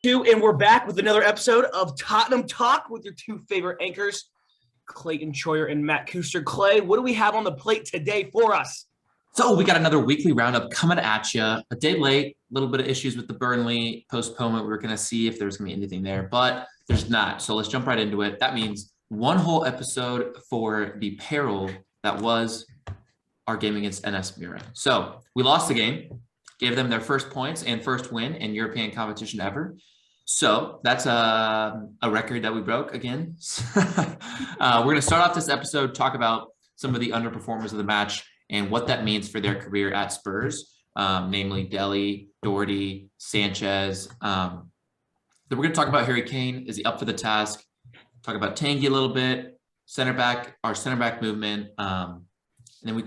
And we're back with another episode of Tottenham Talk with your two favorite anchors, Clayton Troyer and Matt Kuster. Clay, what do we have on the plate today for us? So we got another weekly roundup coming at you. A day late, a little bit of issues with the Burnley postponement. We were going to see if there's going to be anything there, but there's not. So let's jump right into it. That means one whole episode for the peril that was our game against NS Mura. So we lost the game, gave them their first points and first win in European competition ever. So that's a record that we broke again. We're going to start off this episode, talk about some of the underperformers of the match and what that means for their career at Spurs, namely Dele, Doherty, Sanchez. Then we're going to talk about Harry Kane. Is he up for the task? Talk about Tanguy a little bit, our center back movement. And then we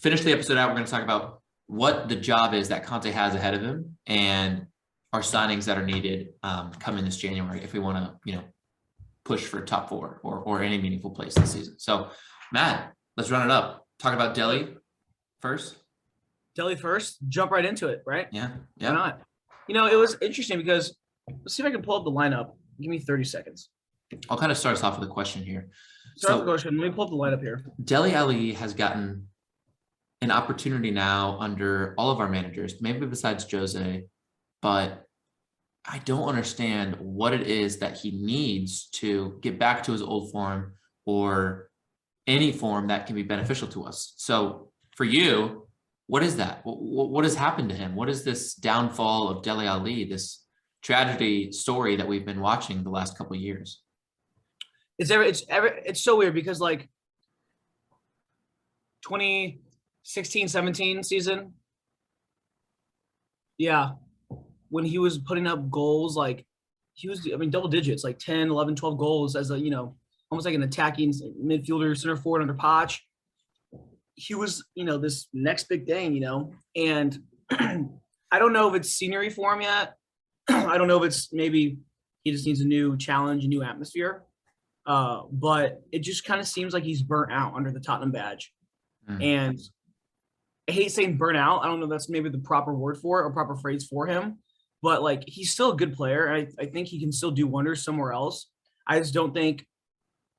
finish the episode out. We're going to talk about what the job is that Conte has ahead of him and our signings that are needed coming this January if we want to, push for top four or any meaningful place this season. So, Matt, let's run it up. Talk about Dele first. Dele first. Jump right into it, right? Yeah. Why not? It was interesting because let's see if I can pull up the lineup. Give me 30 seconds. I'll kind of start us off with a question here. Let me pull up the lineup here. Dele Alli has gotten an opportunity now under all of our managers, maybe besides Jose, but I don't understand what it is that he needs to get back to his old form or any form that can be beneficial to us. So for you, what is that? What has happened to him? What is this downfall of Dele Alli, this tragedy story that we've been watching the last couple of years? It's so weird because 2016-17 season, yeah, when he was putting up goals, double digits, 10, 11, 12 goals as almost like an attacking midfielder, center forward under Poch. He was, this next big thing, and I don't know if it's scenery for him yet. I don't know if it's maybe he just needs a new challenge, a new atmosphere. But it just kind of seems like he's burnt out under the Tottenham badge. Mm-hmm. And I hate saying burnt out. I don't know if that's maybe the proper word for it or proper phrase for him. But he's still a good player. I think he can still do wonders somewhere else. I just don't think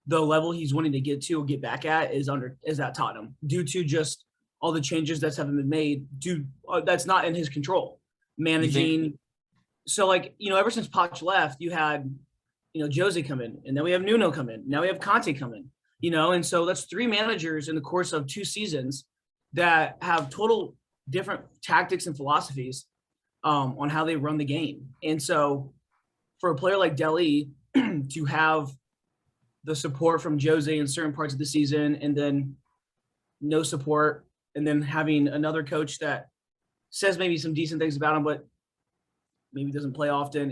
the level he's wanting to get to or get back at is at Tottenham due to just all the changes that haven't been made. That's not in his control. Managing. So ever since Poch left, you had Jose come in, and then we have Nuno come in. Now we have Conte come in. And so that's three managers in the course of 2 seasons that have total different tactics and philosophies on how they run the game. And so for a player like Dele to have the support from Jose in certain parts of the season and then no support, and then having another coach that says maybe some decent things about him, but maybe doesn't play often.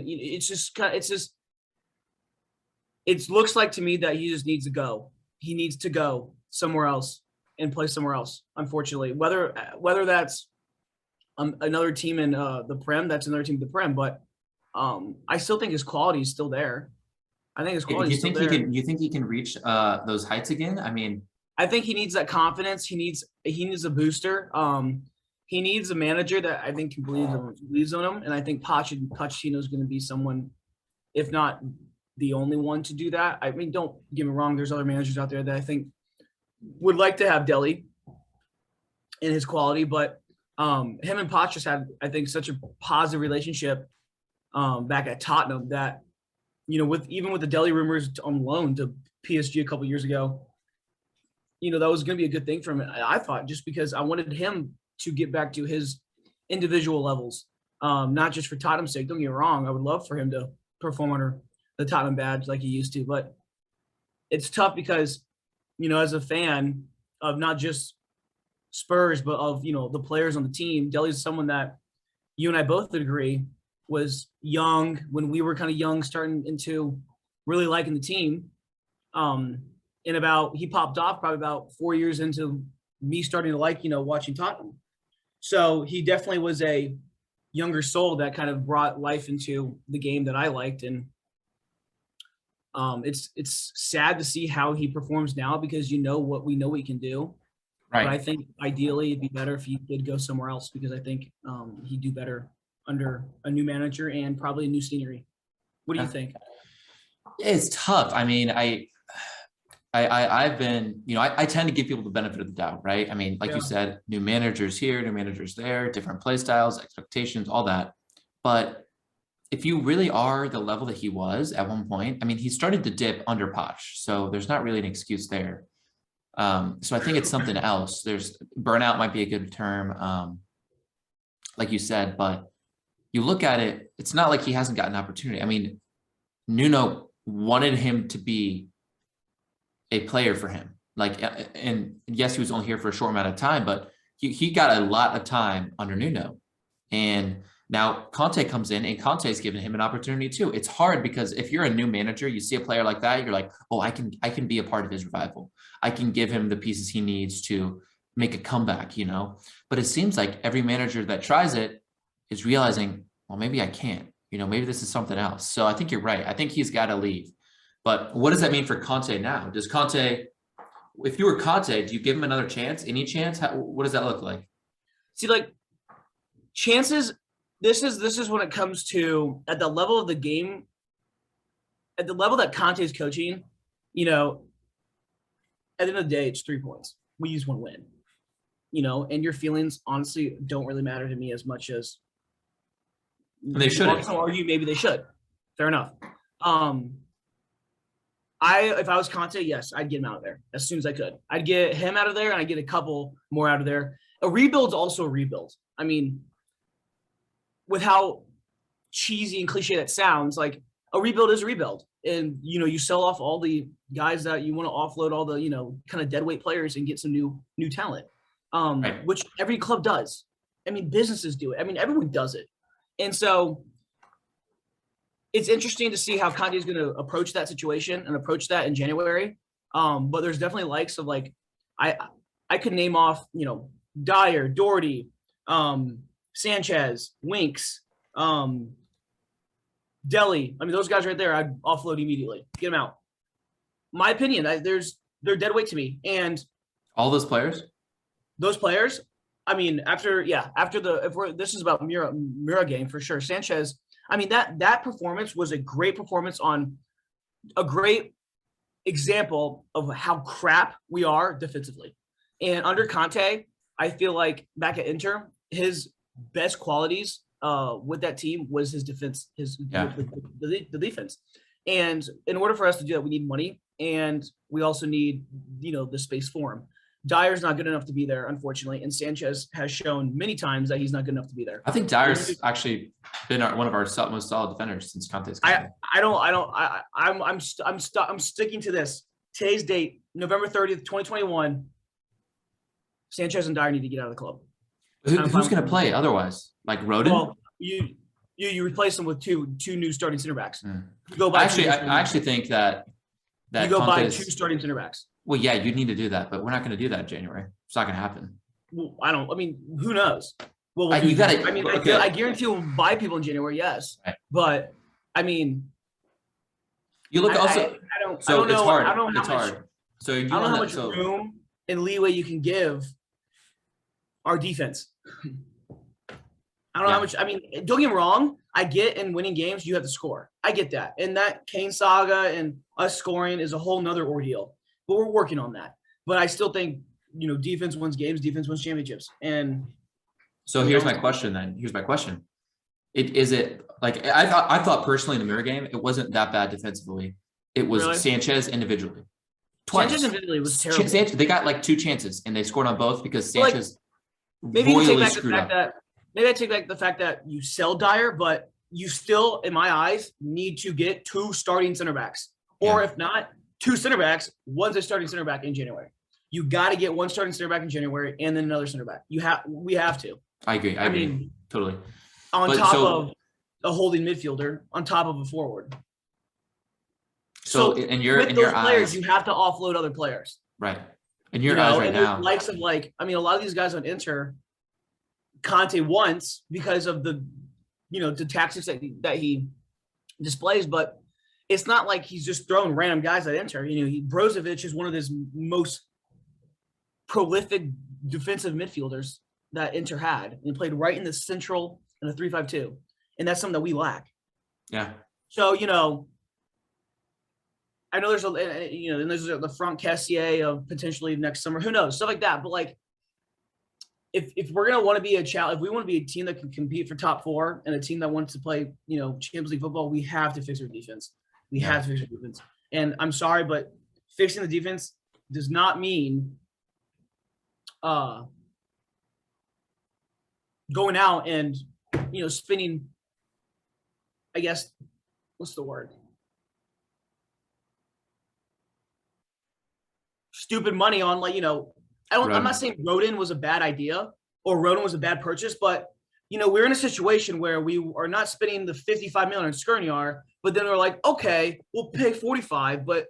It looks like to me that he just needs to go. He needs to go somewhere else and play somewhere else, unfortunately. Whether that's another team in the Prem, that's another team in the Prem. But I still think his quality is still there. I think his quality is still there. You think he can reach those heights again? I mean, I think he needs that confidence. He needs a booster. He needs a manager that I think believes on him. And I think Pochettino is going to be someone, if not the only one to do that. I mean, don't get me wrong. There's other managers out there that I think would like to have Dele in his quality, but him and Poch just had, I think, such a positive relationship back at Tottenham that, with the Dele rumors on loan to PSG a couple years ago, that was going to be a good thing for him. I thought, just because I wanted him to get back to his individual levels, not just for Tottenham's sake. Don't get me wrong. I would love for him to perform under the Tottenham badge like he used to, but it's tough because, as a fan of not just Spurs, but of, the players on the team, Dele is someone that you and I both would agree was young when we were kind of young, starting into really liking the team. He popped off probably about 4 years into me starting to like, watching Tottenham. So he definitely was a younger soul that kind of brought life into the game that I liked. And it's sad to see how he performs now because what we know he can do. Right. But I think ideally it'd be better if he did go somewhere else because I think he'd do better under a new manager and probably a new scenery. What do you think? It's tough. I mean, I've been, I tend to give people the benefit of the doubt, right? I mean, like you said, new managers here, new managers there, different play styles, expectations, all that. But if you really are the level that he was at one point, I mean, he started to dip under Poch, so there's not really an excuse there. So I think it's something else. There's burnout might be a good term, like you said, but you look at it, it's not like he hasn't gotten an opportunity. I mean, Nuno wanted him to be a player for him. Like, and yes, he was only here for a short amount of time, but he got a lot of time under Nuno. And now Conte comes in and Conte's given him an opportunity too. It's hard because if you're a new manager, you see a player like that, you're like, oh, I can be a part of his revival. I can give him the pieces he needs to make a comeback, But it seems like every manager that tries it is realizing, well, maybe I can't, maybe this is something else. So I think you're right. I think he's got to leave. But what does that mean for Conte now? Does Conte, if you were Conte, do you give him another chance? Any chance? What does that look like? See, like chances. This is when it comes to at the level of the game, at the level that Conte is coaching. At the end of the day, it's 3 points. We just want to win. And your feelings honestly don't really matter to me as much as they should. Also argue maybe they should. Fair enough. If I was Conte, yes, I'd get him out of there as soon as I could. I'd get him out of there, and I'd get a couple more out of there. A rebuild's also a rebuild. I mean, with how cheesy and cliche that sounds, like a rebuild is a rebuild. And, you sell off all the guys that you want to offload, all the, kind of deadweight players and get some new talent, right. Which every club does. I mean, businesses do it. I mean, everyone does it. And so it's interesting to see how Conte is going to approach that situation and approach that in January. But there's definitely likes of like, I could name off, Dyer, Doherty, Sanchez, Winks, Dele. I mean, those guys right there, I'd offload immediately. Get them out. My opinion, they're dead weight to me. And all those players, I mean, this is about Mura game for sure. Sanchez, I mean, that performance was a great performance on a great example of how crap we are defensively. And under Conte, I feel like back at Inter, his best qualities with that team was his defense, the defense. And in order for us to do that, we need money, and we also need, the space for him. Dyer's not good enough to be there, unfortunately, and Sanchez has shown many times that he's not good enough to be there. I think Dyer's actually been one of our most solid defenders since Conte's come. I'm sticking to this. Today's date, November 30th, 2021. Sanchez and Dyer need to get out of the club. Who's going to play otherwise? Like Rodin? Well, you replace them with two new starting center backs. I actually think that you go buy 2 starting center backs. Well, yeah, you need to do that, but we're not going to do that in January. It's not going to happen. Well, who knows? Well, you got to. I guarantee we'll buy people in January, yes. Right. But I mean, you look also. I don't know. It's hard. I don't know it's how hard. Much, so you I don't know how much room and leeway you can give our defense. I don't know how much. I mean, don't get me wrong. I get in winning games, you have to score. I get that. And that Kane saga and us scoring is a whole nother ordeal. But we're working on that. But I still think, defense wins games, defense wins championships. And so here's my question then. Is it like I thought personally in the Mura game, it wasn't that bad defensively. It was really? Sanchez individually. Twice. Sanchez individually was terrible. They got like 2 chances and they scored on both because Sanchez maybe you take back the fact that maybe I take back the fact that you sell Dyer, but you still, in my eyes, need to get 2 starting center backs. Or if not, 2 center backs, one's a starting center back in January. You got to get 1 starting center back in January and then another center back. We have to. I agree. I mean, totally. On top of a holding midfielder, on top of a forward. So in your players, eyes, you have to offload other players. Right. In your eyes right now. Likes of a lot of these guys on Inter, Conte wants because of the tactics that he displays, but it's not like he's just throwing random guys at Inter. Brozovic is one of his most prolific defensive midfielders that Inter had, and he played right in the central in the 3-5-2, and that's something that we lack. Yeah, So, I know there's and there's the front Cassier of potentially next summer. Who knows? Stuff like that. But like, if we're gonna want to be a challenge, if we want to be a team that can compete for top four and a team that wants to play, Champions League football, we have to fix our defense. We have to fix our defense. And I'm sorry, but fixing the defense does not mean going out and spending, I guess, what's the word? Stupid money on I'm not saying Rodon was a bad idea or Rodon was a bad purchase, but we're in a situation where we are not spending the 55 million on Skriniar, but then they're like, okay, we'll pay 45, but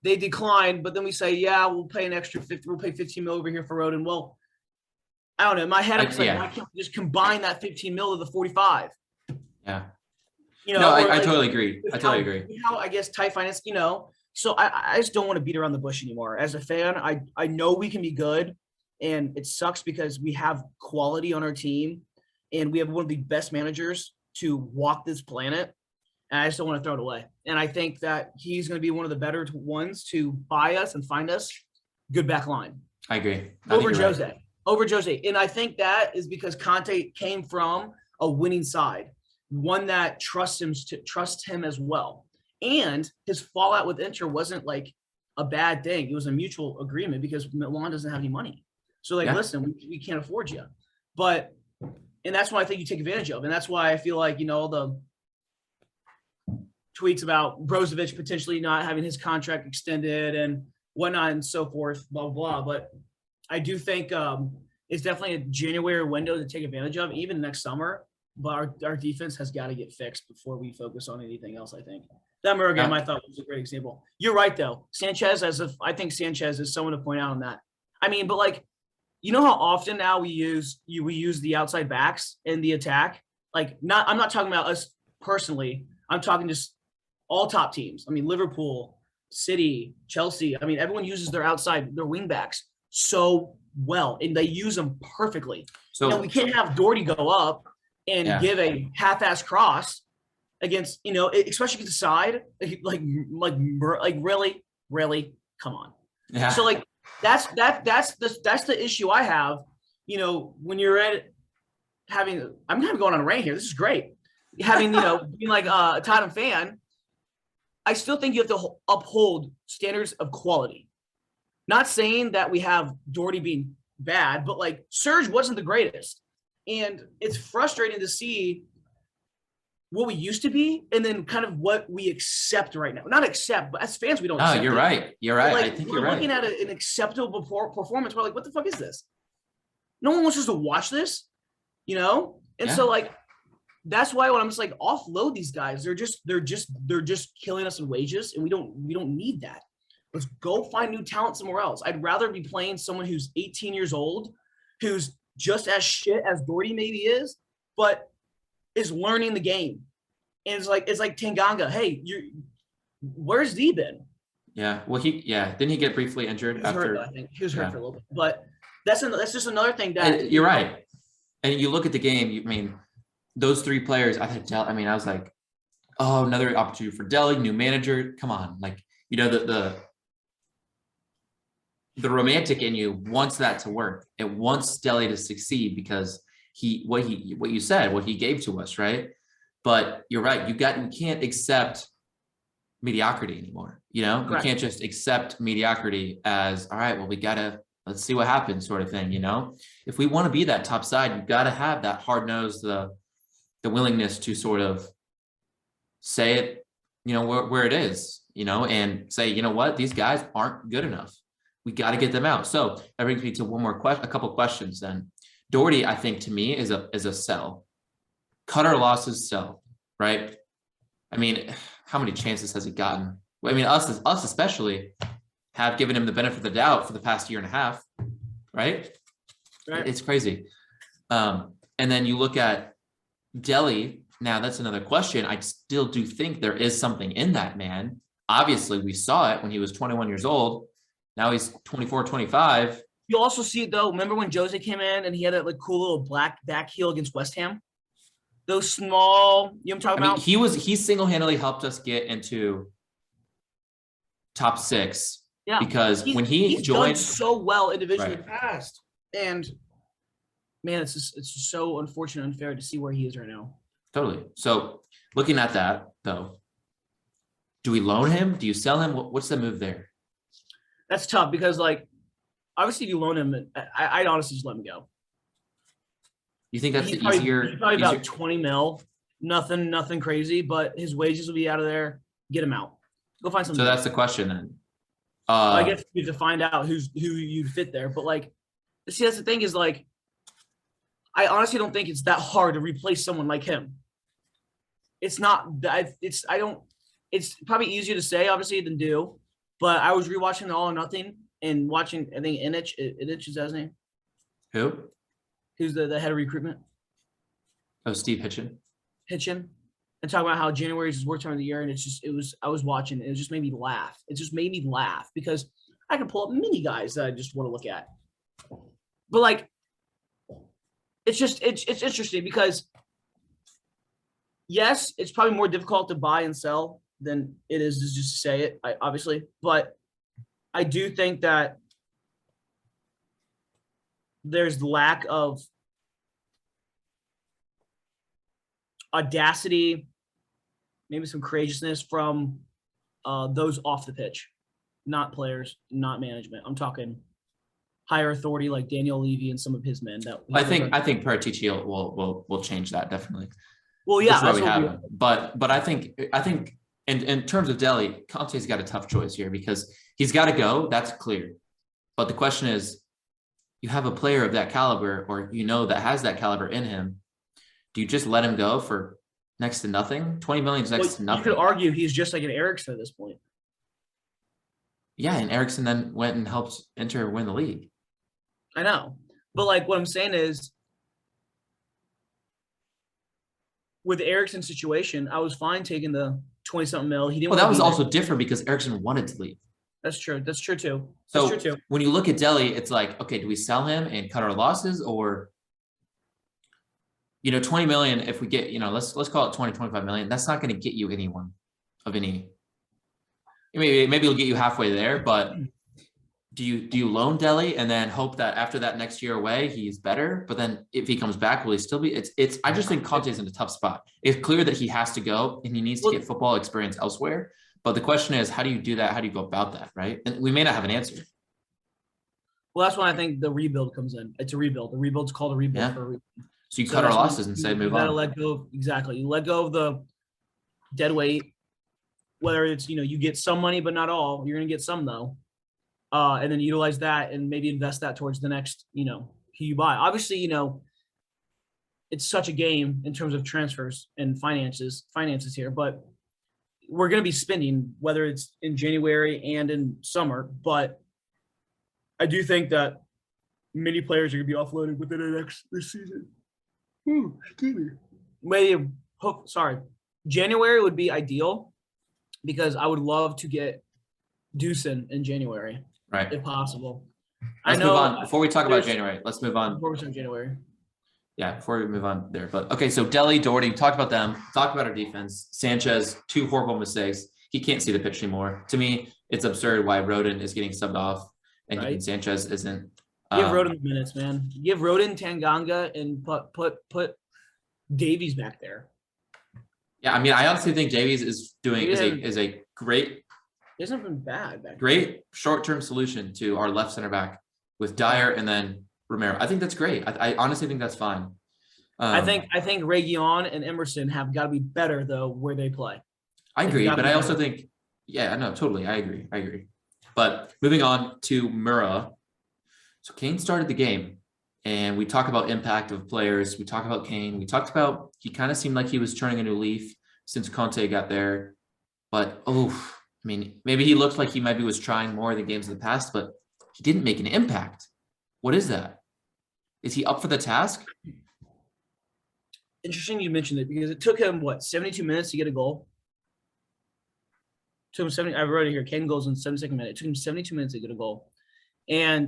they declined. But then we say, yeah, we'll pay an extra 50. We'll pay 15 mil over here for Rodon. Well, I don't know. In my head, I'm like, why can't we just combine that 15 mil to the 45? Yeah. I totally agree. I totally agree. How I guess tight finance, So I just don't want to beat around the bush anymore. As a fan, I know we can be good, and it sucks because we have quality on our team, and we have one of the best managers to walk this planet, and I just don't want to throw it away. And I think that he's going to be one of the better ones to buy us and find us good back line. I agree. Over Jose. And I think that is because Conte came from a winning side, one that trusts him as well. And his fallout with Inter wasn't like a bad thing. It was a mutual agreement because Milan doesn't have any money. So listen, we can't afford you. And that's why I think you take advantage of. And that's why I feel like, all the tweets about Brozovic potentially not having his contract extended and whatnot and so forth, blah, blah, blah. But I do think it's definitely a January window to take advantage of, even next summer. But our defense has got to get fixed before we focus on anything else, I think. That Mura game, I thought, was a great example. You're right, though. I think Sanchez is someone to point out on that. I mean, but how often now we use the outside backs in the attack? I'm not talking about us personally. I'm talking just all top teams. I mean, Liverpool, City, Chelsea. I mean, everyone uses their wing backs so well, and they use them perfectly. So we can't have Doherty go up and give a half-ass cross against, especially against the side, really, come on. Yeah. So that's the issue I have. When you're I'm kind of going on a rant here. This is great. Having being like a Tottenham fan, I still think you have to uphold standards of quality. Not saying that we have Doherty being bad, but Serge wasn't the greatest, and it's frustrating to see what we used to be, and then kind of what we accept right now. Not accept, but as fans, we don't. You're right. You're right. I think you're right. Looking at an acceptable performance, we're like, what the fuck is this? No one wants us to watch this, And so that's why when I'm just offload these guys, they're just killing us in wages, and we don't need that. Let's go find new talent somewhere else. I'd rather be playing someone who's 18 years old, who's just as shit as Doherty maybe is, but is learning the game. And it's like Tanganga. Hey, where's D been? Yeah. Well, didn't he get briefly injured after? Hurt, I think he was hurt for a little bit. But that's just another thing that you're right. And you look at the game. Those three players. I think Dele. I was like, oh, another opportunity for Dele, new manager. Come on, the romantic in you wants that to work. It wants Dele to succeed because what you said, what he gave to us, right? But you're right. We can't accept mediocrity anymore. Correct. We can't just accept mediocrity as, all right, well, let's see what happens sort of thing. If we want to be that top side, you've got to have that hard nose, the willingness to sort of say it, where it is, and say, you know what, these guys aren't good enough. We got to get them out. So that brings me to one more question, a couple of questions then. Doherty, I think, to me, is a sell. Cut our losses, sell, right? How many chances has he gotten? Us especially have given him the benefit of the doubt for the past year and a half, right? It's crazy. And then you look at Dele. Now, that's another question. I still do think there is something in that man. Obviously, we saw it when he was 21 years old. Now he's 24, 25. You also see it, though. Remember when Jose came in and he had that cool little black back heel against West Ham? those small, you know what I'm talking about? He single-handedly helped us get into top 6 Yeah, because when he he's done joined, so well individually in right, the past, and man, it's just so unfortunate, and unfair to see where he is right now. totally. So looking at that though, do we loan him? Do you sell him? What's the move there? That's tough because like obviously if you loan him, I'd honestly just let him go. You think that's He's the probably easier? about 20 mil, nothing crazy, but his wages will be out of there. Get him out. Go find something. So that's the question then. I guess you have to find out who you'd fit there, but like, see, that's the thing is like, I honestly don't think it's that hard to replace someone like him. It's not that it's probably easier to say obviously than do, but I was rewatching the All or Nothing and watching, I think Inich is that his name? Who? Who's the head of recruitment? Oh, Steve Hitchen. Hitchin, and talking about how January is his worst time of the year. And I was watching it. It just made me laugh. It just made me laugh because I can pull up many guys that I just want to look at. But like, it's interesting because yes, it's probably more difficult to buy and sell than it is to just say it, obviously. But I do think that there's lack of audacity, maybe some courageousness from those off the pitch, not players, not management. I'm talking higher authority like Daniel Levy and some of his men. I think Paratici will change that definitely. Well, yeah, that's why we have him. But I think in terms of Dele, Conte's got a tough choice here because he's got to go. That's clear. But the question is, you have a player of that caliber, or that has that caliber in him. Do you just let him go for next to nothing? 20 million is next to nothing. You could argue he's just like an Eriksen at this point. Yeah, and Eriksen then went and helped Inter win the league. I know. But like what I'm saying is, with the Eriksen situation, I was fine taking the 20-something mil. He didn't. Well, that was also different because Eriksen wanted to leave. That's true. That's true too. So when you look at Dele, it's like, okay, do we sell him and cut our losses, or 20 million, if we get, let's call it 20, 25 million, that's not going to get you anyone of any. Maybe it'll get you halfway there, but do you loan Dele and then hope that after that next year away, he's better? But then if he comes back, will he still be? I just think Conte's in a tough spot. It's clear that he has to go and he needs to get football experience elsewhere. But the question is, how do you do that? How do you go about that? Right. And we may not have an answer. Well, that's when I think the rebuild comes in. It's a rebuild. The rebuild's called a rebuild for a reason. So you cut our losses and say move on. Let go. Exactly. You let go of the dead weight. Whether it's you get some money but not all. You're gonna get some though, and then utilize that and maybe invest that towards the next who you buy. Obviously, it's such a game in terms of transfers and finances here, but we're gonna be spending whether it's in January and in summer. But I do think that many players are gonna be offloaded within this season. Ooh, excuse me. January would be ideal because I would love to get Dewson in January, right? If possible. Let's move on. Before we talk about January, let's move on. Before we start January. Yeah, before we move on there. But okay, so Dele, Doherty, talk about them. Talk about our defense. Sanchez, 2 horrible mistakes. He can't see the pitch anymore. To me, it's absurd why Rodon is getting subbed off and Sanchez isn't. Give Rodon the minutes, man. Give Rodon Tanganga and put Davies back there. Yeah, I mean, I honestly think Davies is a great. He hasn't been bad. Great short-term solution to our left center back with Dyer and then Romero. I think that's great. I honestly think that's fine. I think Reguilon and Emerson have got to be better though where they play. I agree, but I also think, totally. I agree. But moving on to Mura. So Kane started the game, and we talk about impact of players. We talk about Kane. We talked about he kind of seemed like he was turning a new leaf since Conte got there. But maybe he looked like he maybe was trying more than games in the past, but he didn't make an impact. What is that? Is he up for the task? Interesting you mentioned it because it took him 72 minutes to get a goal. It took him 70. I've wrote it here. Kane goes in the 72nd minute. It took him 72 minutes to get a goal, and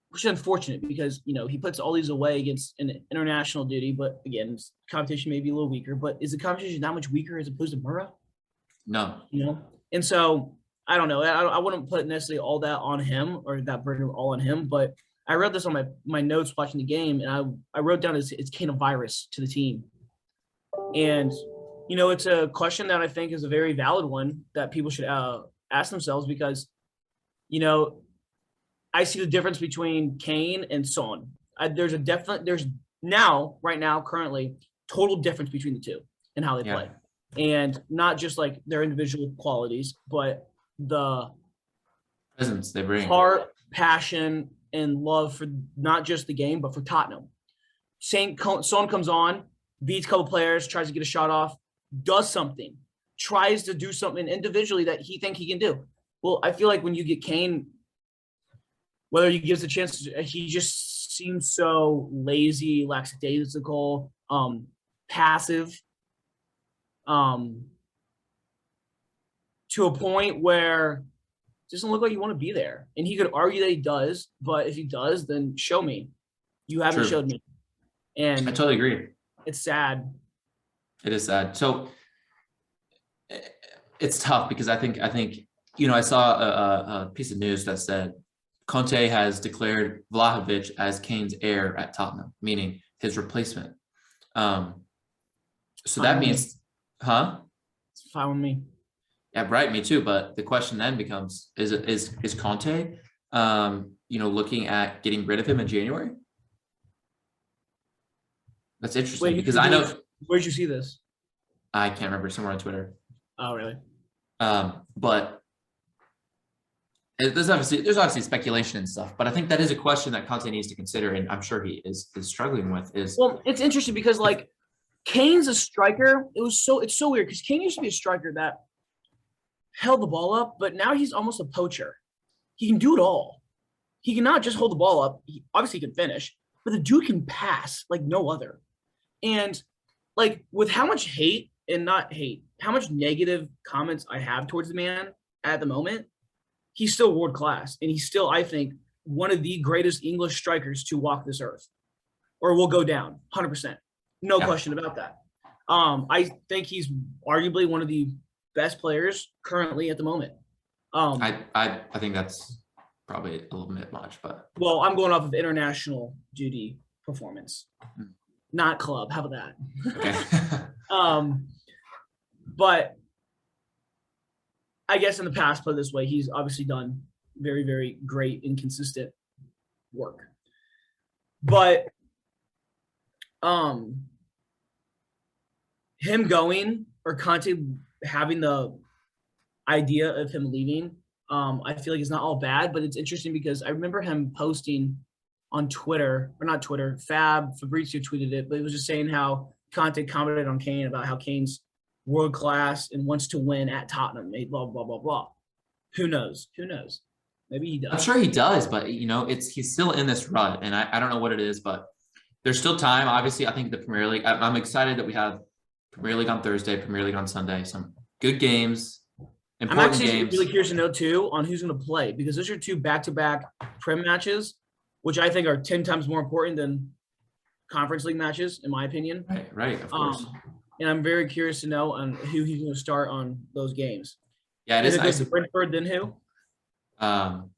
which is unfortunate because, he puts all these away against an international duty. But again, competition may be a little weaker. But is the competition that much weaker as opposed to Mura? No. And so I don't know. I wouldn't put necessarily all that on him or that burden all on him. But I wrote this on my notes watching the game, and I wrote down it's Kane a virus to the team. And, it's a question that I think is a very valid one that people should ask themselves because, I see the difference between Kane and Son. There's right now, currently, total difference between the two and how they play. And not just like their individual qualities, but the presence they bring, heart, passion, and love for not just the game, but for Tottenham. Son comes on, beats a couple players, tries to get a shot off, does something, tries to do something individually that he thinks he can do. Well, I feel like when you get Kane, whether he gives a chance, he just seems so lazy, lackadaisical, passive, to a point where it doesn't look like you want to be there. And he could argue that he does, but if he does, then show me. You haven't showed me. And I totally agree. It's sad. It is sad. So it's tough because I think I saw a piece of news that said Conte has declared Vlahovic as Kane's heir at Tottenham, meaning his replacement. So that means, It's fine with me. Yeah, right. Me too. But the question then becomes: is Conte, looking at getting rid of him in January? That's interesting because I know. Where'd you see this? I can't remember, somewhere on Twitter. Oh, really? But there's obviously speculation and stuff. But I think that is a question that Conte needs to consider, and I'm sure he is struggling with. Well, it's interesting because like Kane's a striker. It's so weird because Kane used to be a striker that held the ball up, but now he's almost a poacher. He can do it all. He cannot just hold the ball up. Obviously, he can finish, but the dude can pass like no other. And like with how much hate and not hate, how much negative comments I have towards the man at the moment, he's still world class. And he's still, I think, one of the greatest English strikers to walk this earth or will go down 100%. No question about that. I think he's arguably one of the best players currently at the moment. I think that's probably a little bit much, but well, I'm going off of international duty performance, not club. How about that? Okay. But I guess in the past, put it this way, he's obviously done very, very great and consistent work. But him going or Conte having the idea of him leaving, I feel like it's not all bad, but it's interesting because I remember him posting on Twitter, or not Twitter, Fabrizio tweeted it, but it was just saying how Conte commented on Kane about how Kane's world class and wants to win at Tottenham, blah, blah, blah, blah. Who knows? Maybe he does. I'm sure he does, but he's still in this rut, and I don't know what it is, but there's still time. Obviously, I think the Premier League, I'm excited that we have Premier League on Thursday, Premier League on Sunday, some good games, important games. I'm actually really curious to know, too, on who's going to play, because those are two back-to-back Prem matches, which I think are 10 times more important than Conference League matches, in my opinion. Right, of course. And I'm very curious to know on who he's going to start on those games. Yeah, it is nice. Brentford, then who? I'm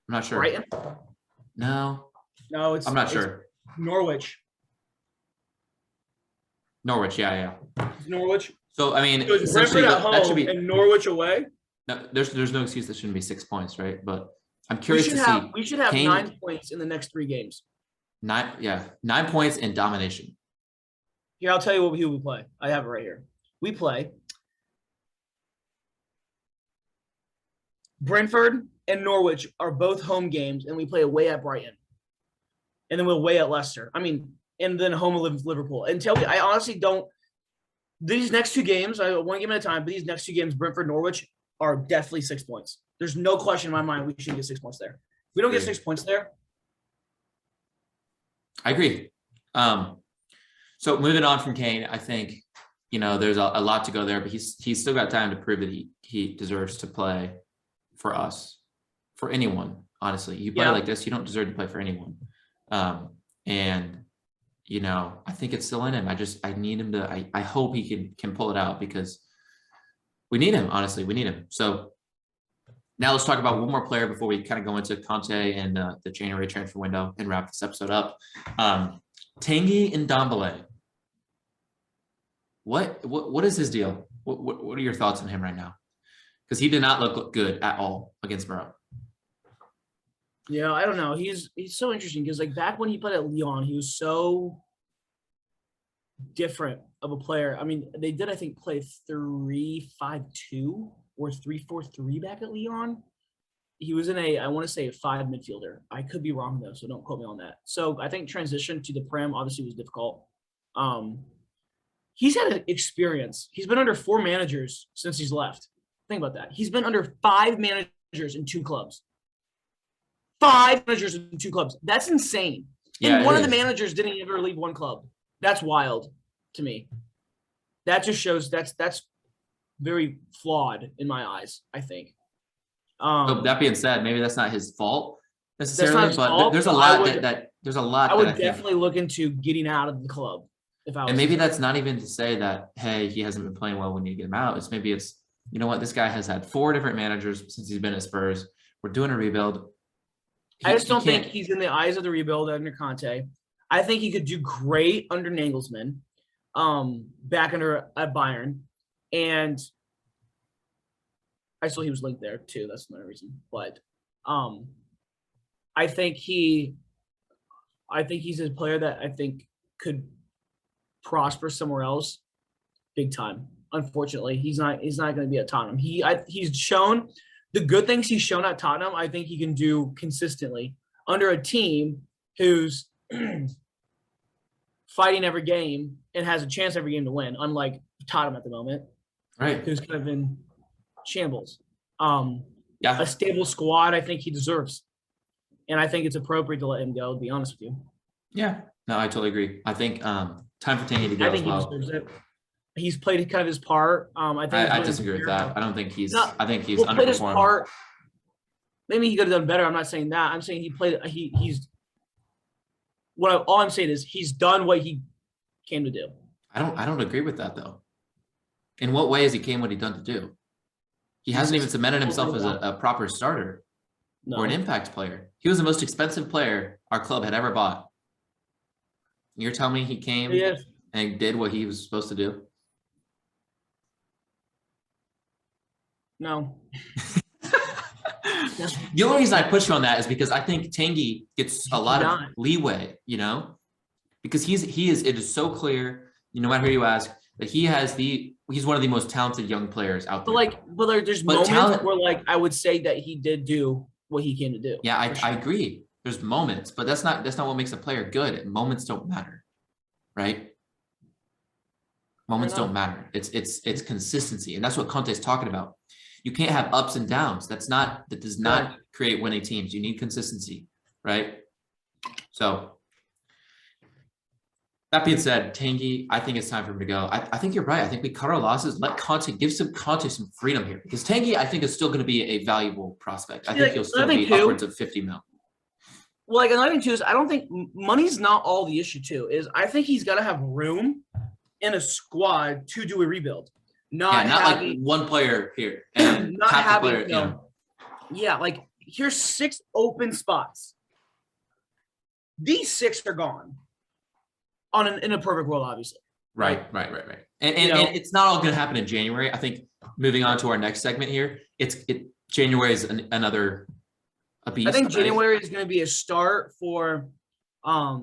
not sure. Brighton? No, I'm not sure. Norwich. Yeah. It's Norwich. So I mean, so Brentford at home that should be, and Norwich away. No, there's no excuse that shouldn't be 6 points, right? But I'm curious to see. We should have Kane, 9 points in the next 3 games. 9 points in domination. Here, I'll tell you who we play. I have it right here. We play Brentford and Norwich are both home games, and we play away at Brighton. And then we'll away at Leicester. And then home with Liverpool. And I honestly don't – these next 2 games, I want to give them a time, but these next 2 games, Brentford, Norwich, are definitely 6 points. There's no question in my mind we should get 6 points there. If we don't get 6 points there. I agree. So moving on from Kane, I think, there's a lot to go there, but he's still got time to prove that he deserves to play for us for anyone. Honestly, you play like this, you don't deserve to play for anyone. And I think it's still in him. I need him to. I hope he can pull it out because we need him. Honestly, we need him. So now let's talk about one more player before we kind of go into Conte and the January transfer window and wrap this episode up. Tanguy Ndombele. What is his deal? What are your thoughts on him right now? Because he did not look good at all against Mura. Yeah, I don't know. He's so interesting because like back when he played at Lyon, he was so different of a player. I mean, they did I think play 3-5-2 or 3-4-3 back at Lyon. He was in I want to say a 5 midfielder. I could be wrong though, so don't quote me on that. So I think transition to the Prem obviously was difficult. He's had an experience. He's been under 4 managers since he's left. Think about that. He's been under 5 managers in 2 clubs. 5 managers in 2 clubs. That's insane. Yeah, and one of the managers didn't ever leave one club. That's wild to me. That just shows that's very flawed in my eyes, I think. So that being said, maybe that's not his fault necessarily, his but fault, there's a lot there's a lot. I would that definitely look into getting out of the club if I was. And maybe that's not even to say that, hey, he hasn't been playing well, we need to get him out. It's you know what, this guy has had 4 different managers since he's been at Spurs. We're doing a rebuild. I just don't think he's in the eyes of the rebuild under Conte. I think he could do great under Nagelsmann, back at Bayern, and I saw he was linked there too. That's another reason. But I think he's a player that I think could prosper somewhere else, big time. Unfortunately, he's not going to be at Tottenham. He's shown the good things he's shown at Tottenham. I think he can do consistently under a team who's fighting every game and has a chance every game to win, unlike Tottenham at the moment, right? Who's kind of in shambles. Yeah, a stable squad I think he deserves, and I think it's appropriate to let him go, to be honest with you. Yeah, no, I totally agree. I think time for Tanguy to go. I think he deserves it. He's played kind of his part. I disagree with that. I don't think he's. I think he's played his underperformed. part. Maybe he could have done better. I'm not saying that. I'm saying he played. All I'm saying is he's done what he came to do. I don't agree with that though. In what way has he came what he done to do? He hasn't even cemented himself as a proper starter or an impact player. He was the most expensive player our club had ever bought. You're telling me he came and did what he was supposed to do? No. The only reason I push you on that is because I think Tanguy gets a lot of leeway, because it is so clear, no matter who you ask, that he's one of the most talented young players out there. But there's moments where I would say that he did do what he came to do. Yeah, I agree. There's moments, but that's not what makes a player good. Moments don't matter, right? Moments don't matter. It's consistency, and that's what Conte is talking about. You can't have ups and downs. That does not create winning teams. You need consistency, right? So that being said, Tanguy, I think it's time for him to go. I think you're right. I think we cut our losses. Let Conte give Conte some freedom here, because Tanguy, I think, is still going to be a valuable prospect. I think he'll still be upwards of 50 mil. Well, another thing too is I don't think money's not all the issue too. Is I think he's got to have room in a squad to do a rebuild. Not like one player here and not half the having player. Here's 6 open spots. These 6 are gone. In a perfect world, obviously. Right. And it's not all going to happen in January. I think moving on to our next segment here, January is another a beast. I think January is going to be a start for. I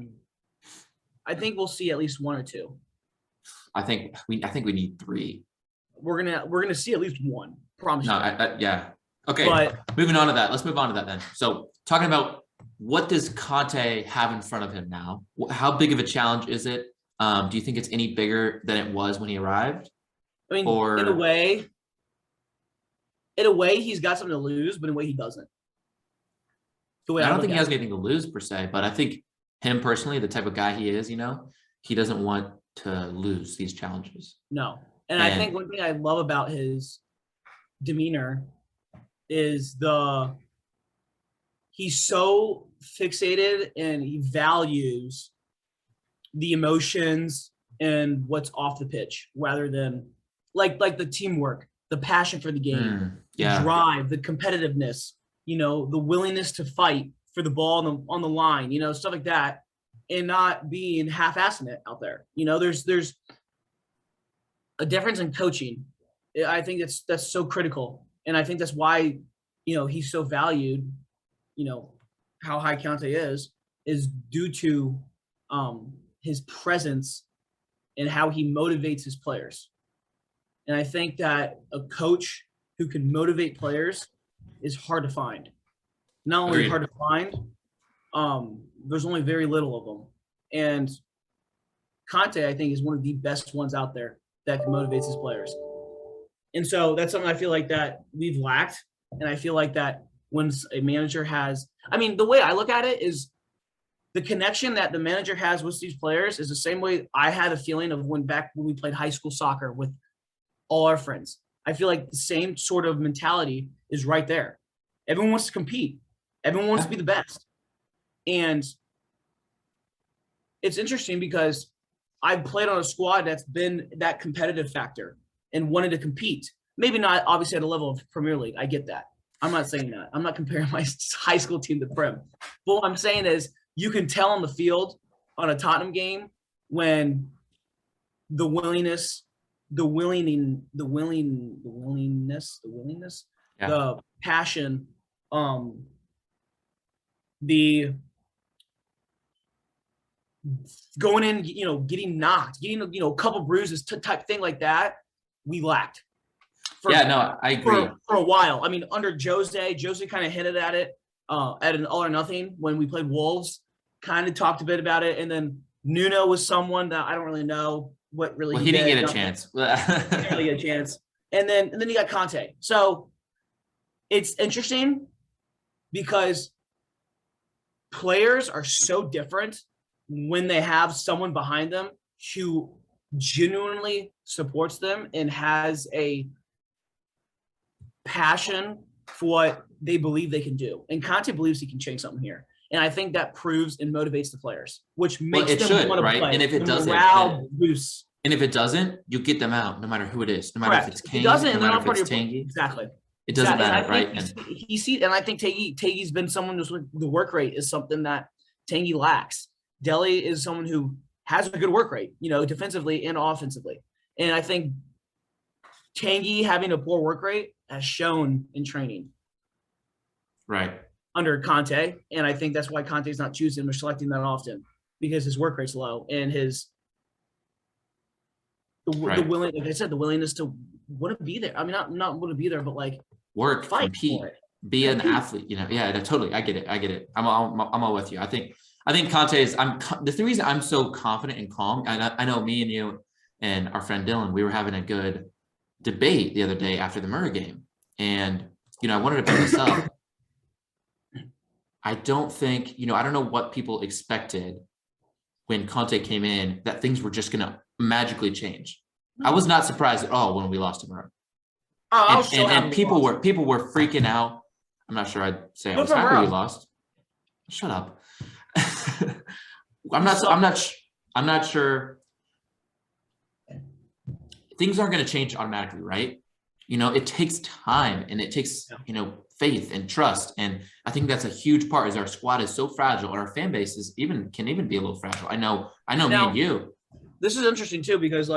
think we'll see at least 1 or 2. I think we need 3. We're gonna see at least 1. Promise. No, yeah. Okay. But moving on to that. Let's move on to that then. So talking about what does Conte have in front of him now? How big of a challenge is it? Do you think it's any bigger than it was when he arrived? I mean, in a way, he's got something to lose, but in a way, he doesn't. I don't think he has anything to lose per se, but I think him personally, the type of guy he is, he doesn't want to lose these challenges. No. And I think one thing I love about his demeanor is he's so fixated and he values the emotions and what's off the pitch rather than like the teamwork, the passion for the game, the drive, the competitiveness, the willingness to fight for the ball on the line, stuff like that, and not being half-assing it out there. There's a difference in coaching. I think that's so critical, and I think that's why he's so valued. How high Conte is due to his presence and how he motivates his players. And I think that a coach who can motivate players is hard to find. Not only Agreed. hard to find, there's only very little of them. And Conte, I think, is one of the best ones out there that motivates his players. And so that's something I feel like that we've lacked. And I feel like that when a manager has – the way I look at it is the connection that the manager has with these players is the same way I had a feeling of when we played high school soccer with all our friends. I feel like the same sort of mentality is right there. Everyone wants to compete. Everyone wants to be the best. And it's interesting because I've played on a squad that's been that competitive factor and wanted to compete. Maybe not obviously at a level of Premier League. I get that. I'm not saying that. I'm not comparing my high school team to Prem. But what I'm saying is you can tell on the field on a Tottenham game when the willingness, the passion, the going in, getting knocked, getting a couple bruises type thing like that, we lacked. I agree. For a while. Under Jose kind of hinted at it at an all or nothing when we played Wolves, kind of talked a bit about it. And then Nuno was someone that I don't really know what really he didn't get a chance. He didn't really get a chance. And then you got Conte. So it's interesting because players are so different when they have someone behind them who genuinely supports them and has a passion for what they believe they can do. And Conte believes he can change something here. And I think that proves and motivates the players, which makes them want to play. And if it doesn't, and if it doesn't, you get them out, no matter who it is, no matter if it's Kane, no matter if it's Tanguy. Exactly. It doesn't matter, right? And I think Tanguy's been someone who's the work rate is something that Tanguy lacks. Dele is someone who has a good work rate, defensively and offensively. And I think Tanguy having a poor work rate has shown in training. Right. Under Conte. And I think that's why Conte's not choosing him or selecting that often, because his work rate's low and the willingness to want to be there. Not want to be there, but work, compete, be an athlete. Yeah, totally. I get it. I'm all with you. I think Conte is. The reason I'm so confident and calm. I know me and you and our friend Dylan, we were having a good debate the other day after the Mura game, and I wanted to bring this up. I don't think I don't know what people expected when Conte came in that things were just going to magically change. I was not surprised at all when we lost to Mura. And people were freaking out. I'm not sure I'd say I was happy we lost. Shut up. I'm not sure. Things aren't going to change automatically, right? It takes time and it takes, faith and trust. And I think that's a huge part is our squad is so fragile and our fan base can even be a little fragile. I know now, me and you. This is interesting too, because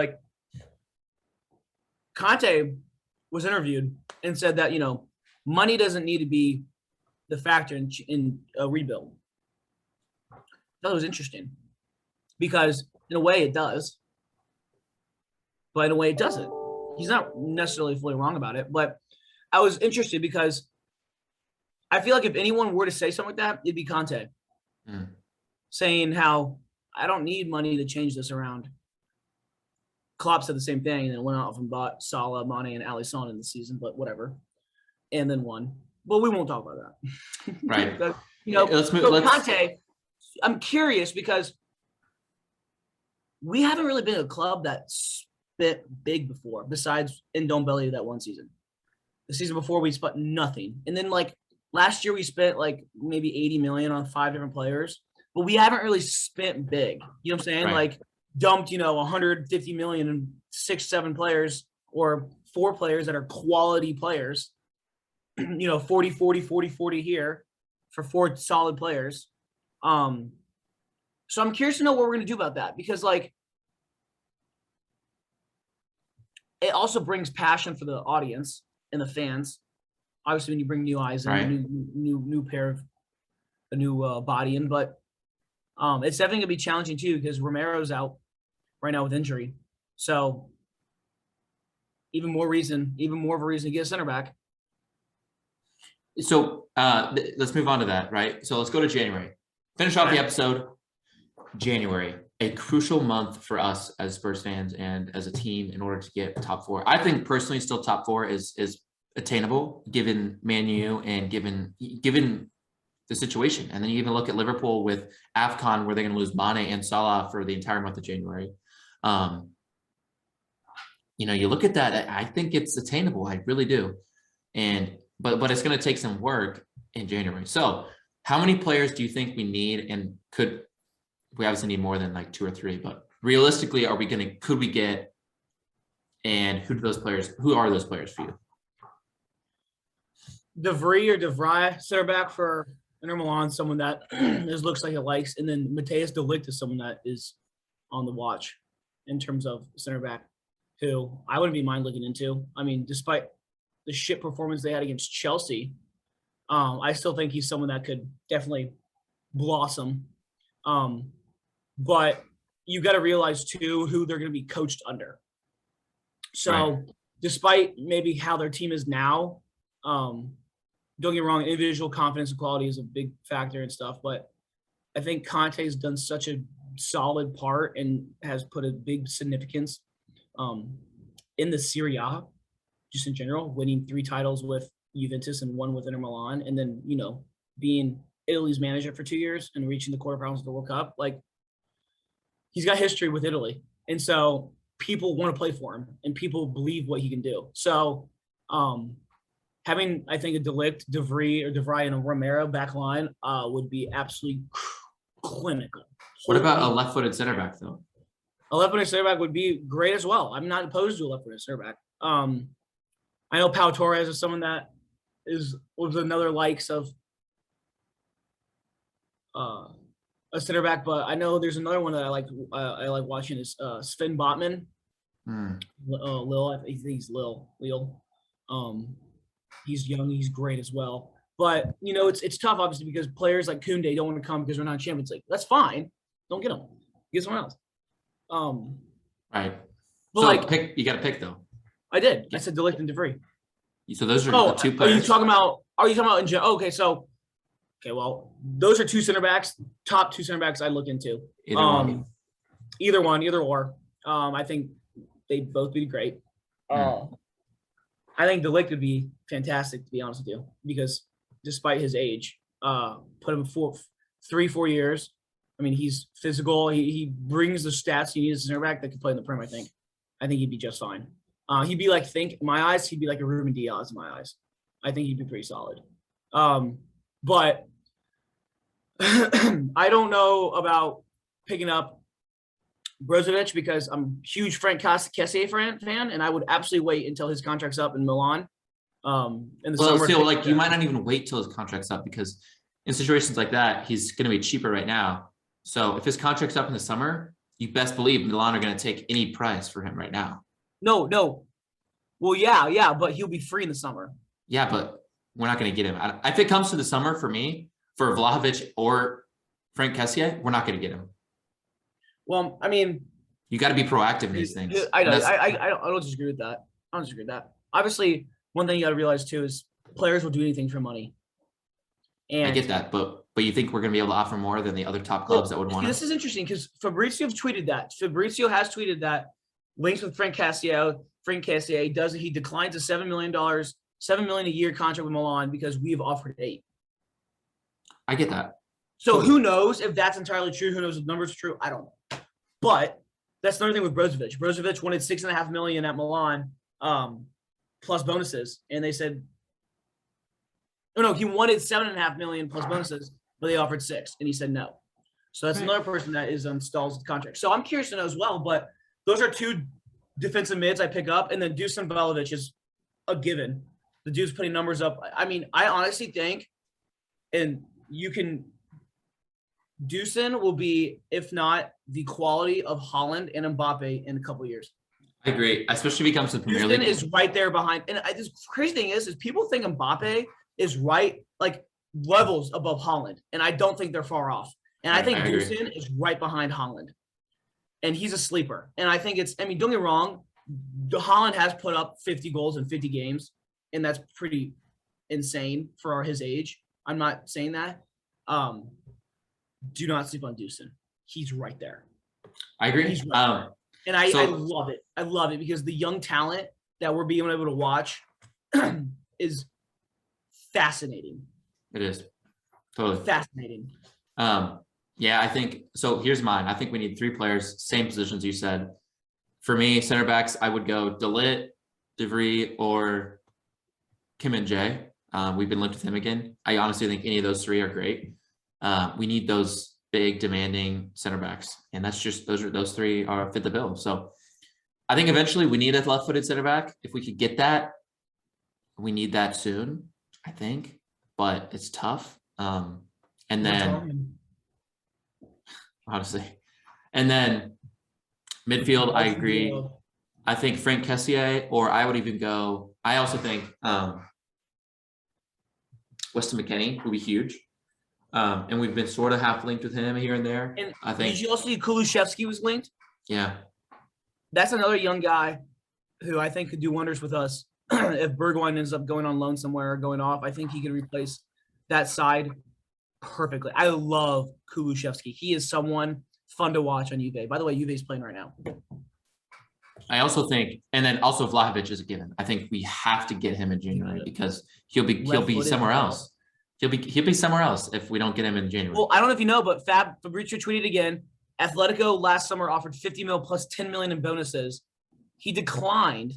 Conte was interviewed and said that, money doesn't need to be the factor in a rebuild. That was interesting because in a way it does, but in a way it doesn't. He's not necessarily fully wrong about it, but I was interested because I feel like if anyone were to say something like that, it'd be Conte saying how I don't need money to change this around. Klopp said the same thing and then went off and bought Salah, Mane, and Alisson in the season, but whatever, and then won. But we won't talk about that. Right. But, Conte, I'm curious because we haven't really been a club that spent big before, besides Ndombele that one season. The season before we spent nothing. And then last year we spent like maybe 80 million on 5 different players, but we haven't really spent big. You know what I'm saying? Right. Like dumped, 150 million in 6, 7 players or 4 players that are quality players. 40, 40, 40, 40 here for 4 solid players. So I'm curious to know what we're going to do about that because like it also brings passion for the audience and the fans. Obviously, when you bring new eyes in, Right. new pair of a new body in, but it's definitely gonna be challenging too because Romero's out right now with injury, so even more of a reason to get a center back. So let's move on to that, right? So let's go to January. Finish off the episode. January, a crucial month for us as Spurs fans and as a team in order to get top 4. I think personally, still top 4 is attainable given Man U and given the situation. And then you even look at Liverpool with AFCON where they're going to lose Mane and Salah for the entire month of January. You look at that, I think it's attainable. I really do. But it's going to take some work in January. So how many players do you think we need and we obviously need more than like 2 or 3, but realistically, could we get, and who are those players for you? DeVry center back for Inter Milan, someone that looks like it likes, and then Mateus De Ligt is someone that is on the watch in terms of center back, who I wouldn't be mind looking into. I mean, despite the shit performance they had against Chelsea, I still think he's someone that could definitely blossom. But you got to realize too who they're going to be coached under. So right. Despite maybe how their team is now, don't get me wrong, individual confidence and quality is a big factor and stuff, but I think Conte has done such a solid part and has put a big significance in the Serie A, just in general, winning 3 titles with Juventus and 1 with Inter Milan, and then, being Italy's manager for 2 years and reaching the quarterfinals of the World Cup. Like, he's got history with Italy. And so people want to play for him and people believe what he can do. So having, I think, a De Ligt, DeVry, and a Romero back line would be absolutely clinical. What about a left-footed center back, though? A left-footed center back would be great as well. I'm not opposed to a left-footed center back. I know Pau Torres is someone that was another likes of a center back, but I know there's another one that I like watching is Sven Botman. Lil, I think he's Lil. He's young, he's great as well. But it's tough obviously because players like Koundé don't want to come because we're not in Champions League. That's fine. Don't get them. Get someone else. Right. But so you got to pick though. I did. I said De Ligt and DeVry. So those are the 2 players. Are you talking about in general? Okay, well, those are 2 center backs, top 2 center backs I'd look into. Either one, either or. I think they'd both be great. I think De Ligt would be fantastic, to be honest with you, because despite his age, put him 3-4 years. I mean, he's physical. He brings the stats you need as a center back that can play in the Prem, I think. I think he'd be just fine. He'd be like, in my eyes, he'd be like a Ruben Diaz in my eyes. I think he'd be pretty solid. But I don't know about picking up Brozovic because I'm a huge Frank Kessié fan, and I would absolutely wait until his contract's up in Milan. In the summer. Still, like you might not even wait till his contract's up because in situations like that, he's going to be cheaper right now. So if his contract's up in the summer, you best believe Milan are going to take any price for him right now. No. Well, yeah, but he'll be free in the summer. Yeah, but we're not going to get him. If it comes to the summer for me, for Vlahovic or Frank Kessié, we're not going to get him. Well, I mean, you got to be proactive in these things. I don't disagree with that. I don't disagree with that. Obviously, one thing you got to realize too is players will do anything for money. And I get that, but you think we're going to be able to offer more than the other top clubs that would want? This is interesting because Fabrizio tweeted that. Fabrizio has tweeted that links with Frank Kessié. Frank Kessié he declines a $7 million a year contract with Milan because we've offered 8. I get that. So who knows if that's entirely true? Who knows if the numbers are true? I don't know. But that's another thing with Brozovic. Brozovic wanted $6.5 million at Milan, plus bonuses, and they said Oh no, he wanted 7.5 million plus bonuses, but they offered 6, and he said no. So that's another person that is on stalls with the contract. So I'm curious to know as well. But those are 2 defensive mids I pick up, and then Dusan Vlahovic is a given. The dude's putting numbers up. I mean, I honestly think, and Dusan will be, if not the quality of Haaland and Mbappe in a couple of years. I agree, especially if he comes to the Premier League. Dusan is right there behind. And this crazy thing is people think Mbappe is right, like levels above Haaland, and I don't think they're far off. And I think Dusan is right behind Haaland, and he's a sleeper. And I think don't get me wrong, Haaland has put up 50 goals in 50 games, and that's pretty insane for his age. I'm not saying that. Do not sleep on Dusan. He's right there. I agree. He's right there. And I love it. I love it because the young talent that we're being able to watch is fascinating. It is. Totally. Fascinating. Yeah, I think so. Here's mine. I think we need 3 players, same positions you said. For me, center backs, I would go Dele, De Vrij, or Kim and Jae. We've been linked with him again. I honestly think any of those 3 are great. We need those big, demanding center backs, and that's just those 3 are fit the bill. So I think eventually we need a left-footed center back. If we could get that, we need that soon, I think, but it's tough. And then honestly, and then midfield, I agree. I think Frank Kessié, or I would even go. I also think Weston McKennie would be huge. And we've been sort of half linked with him here and there. And I think. Did you also see Kulusevski was linked? Yeah. That's another young guy who I think could do wonders with us. If Bergwijn ends up going on loan somewhere or going off, I think he can replace that side perfectly. I love Kulusevski. He is someone fun to watch on Juve. By the way, Juve is playing right now. I also think, and then also Vlahovic is a given. I think we have to get him in January because he'll be somewhere else. He'll be somewhere else if we don't get him in January. Well, I don't know if you know, but Fabrizio tweeted again. Atletico last summer offered 50 mil plus 10 million in bonuses. He declined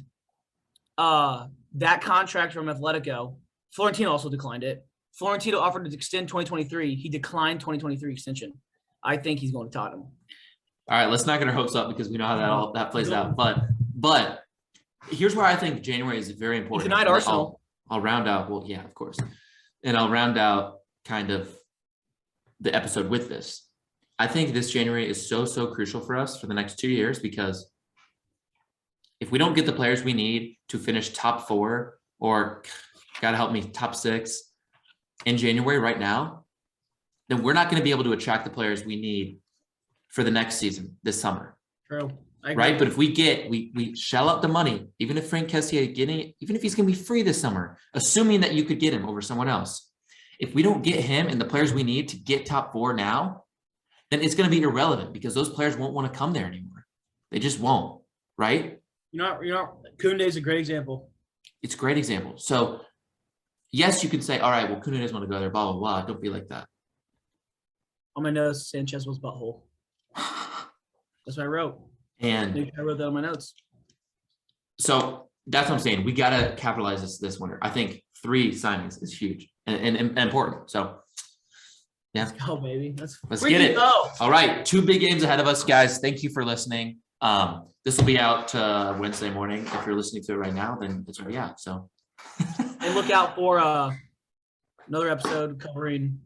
that contract from Atletico. Florentino also declined it. Florentino offered to extend 2023. He declined 2023 extension. I think he's going to Tottenham. All right, let's not get our hopes up because we know how that plays out. But here's where I think January is very important. Tonight, Arsenal. I'll round out. Well, yeah, of course. And I'll round out kind of the episode with this. I think this January is so crucial for us for the next 2 years because if we don't get the players we need to finish top 4 or, God help me, top 6 in January right now, then we're not going to be able to attract the players we need for the next season this summer. True. Right? But if we shell out the money, even if Frank Kessié even if he's going to be free this summer, assuming that you could get him over someone else, if we don't get him and the players we need to get top 4 now, then it's going to be irrelevant because those players won't want to come there anymore. They just won't, right? Koundé is a great example. It's a great example. So yes, you can say, all right, well, Koundé doesn't want to go there, blah, blah, blah. Don't be like that. On my notes, Sanchez was butthole. That's what I wrote. And I wrote that on my notes. So that's what I'm saying. We got to capitalize this winter. I think 3 signings is huge and important. So yeah. Let's go, baby. Let's get it. Go. All right. 2 big games ahead of us, guys. Thank you for listening. This will be out Wednesday morning. If you're listening to it right now, then it's already out. So and look out for another episode covering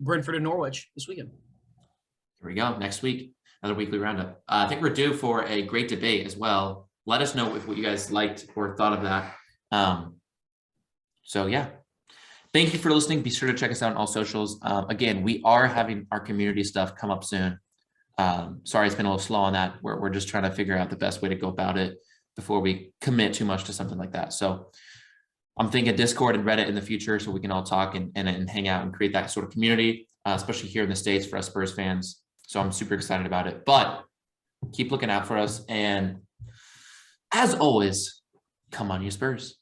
Brentford and Norwich this weekend. Here we go. Next week, another weekly roundup. I think we're due for a great debate as well. Let us know what you guys liked or thought of that. So yeah. Thank you for listening. Be sure to check us out on all socials. Again, we are having our community stuff come up soon. Sorry, it's been a little slow on that. We're just trying to figure out the best way to go about it before we commit too much to something like that. So I'm thinking Discord and Reddit in the future so we can all talk and hang out and create that sort of community, especially here in the States for us Spurs fans. So I'm super excited about it. But keep looking out for us. And as always, come on, you Spurs.